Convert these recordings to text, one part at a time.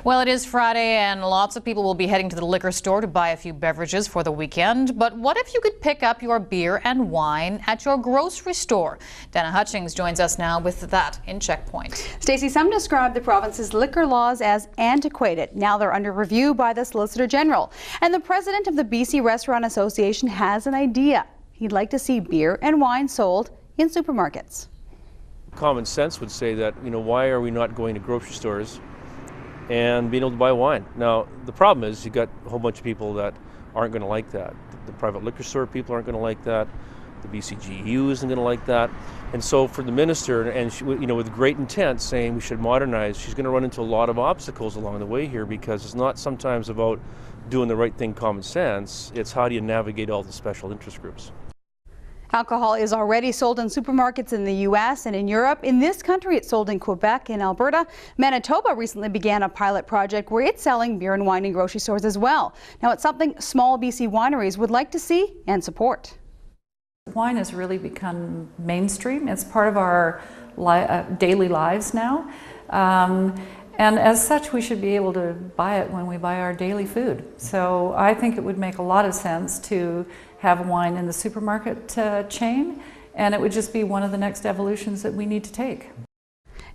Well, it is Friday and lots of people will be heading to the liquor store to buy a few beverages for the weekend. But what if you could pick up your beer and wine at your grocery store? Dana Hutchings joins us now with that in Checkpoint. Stacey, some describe the province's liquor laws as antiquated. Now they're under review by the Solicitor General. And the president of the BC Restaurant Association has an idea. He'd like to see beer and wine sold in supermarkets. Common sense would say that, why are we not going to grocery stores and being able to buy wine? Now, the problem is you got a whole bunch of people that aren't going to like that. The private liquor store people aren't going to like that. The BCGEU isn't going to like that. And so for the minister, and she, with great intent saying we should modernize, she's going to run into a lot of obstacles along the way here, because it's not sometimes about doing the right thing, common sense. It's how do you navigate all the special interest groups. Alcohol is already sold in supermarkets in the U.S. and in Europe. In this country, it's sold in Quebec and Alberta. Manitoba recently began a pilot project where it's selling beer and wine in grocery stores as well. Now, it's something small BC wineries would like to see and support. Wine has really become mainstream. It's part of our daily lives now. And as such, we should be able to buy it when we buy our daily food. So I think it would make a lot of sense to have wine in the supermarket chain, and it would just be one of the next evolutions that we need to take.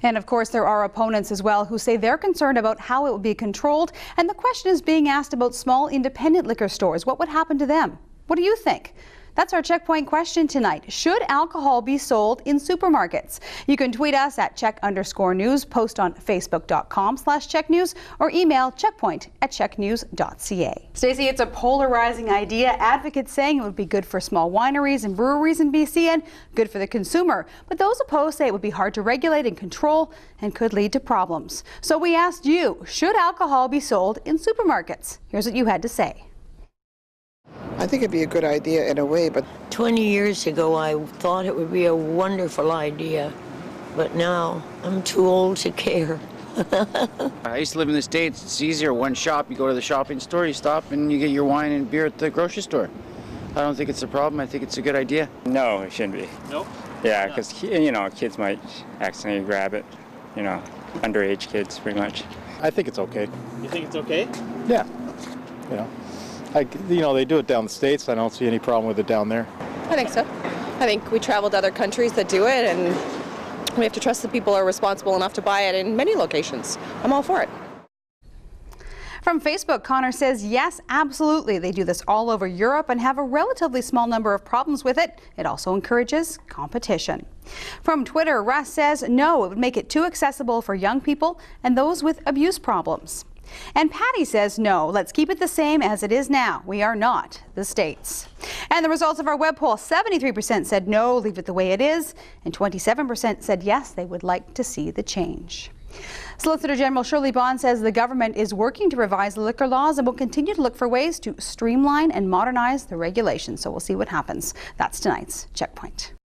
And of course, there are opponents as well who say they're concerned about how it will be controlled. And the question is being asked about small independent liquor stores. What would happen to them? What do you think? That's our Checkpoint question tonight. Should alcohol be sold in supermarkets? You can tweet us at @Check_news, post on Facebook.com/CheckNews, or email checkpoint@checknews.ca. Stacey, it's a polarizing idea. Advocates saying it would be good for small wineries and breweries in BC and good for the consumer. But those opposed say it would be hard to regulate and control and could lead to problems. So we asked you, should alcohol be sold in supermarkets? Here's what you had to say. I think it'd be a good idea in a way, but 20 years ago I thought it would be a wonderful idea, but now I'm too old to care. I used to live in the States. It's easier. One shop, you go to the shopping store, you stop and you get your wine and beer at the grocery store. I don't think it's a problem. I think it's a good idea. No, it shouldn't be. No? Yeah, because kids might accidentally grab it, underage kids pretty much. I think it's okay. You think it's okay? Yeah. They do it down the States. I don't see any problem with it down there. I think so. I think we travel to other countries that do it, and we have to trust that people are responsible enough to buy it in many locations. I'm all for it. From Facebook, Connor says, yes, absolutely. They do this all over Europe and have a relatively small number of problems with it. It also encourages competition. From Twitter, Russ says, no, it would make it too accessible for young people and those with abuse problems. And Patty says, no, let's keep it the same as it is now. We are not the States. And the results of our web poll, 73% said no, leave it the way it is, and 27% said yes, they would like to see the change. Solicitor General Shirley Bond says the government is working to revise the liquor laws and will continue to look for ways to streamline and modernize the regulations. So we'll see what happens. That's tonight's Checkpoint.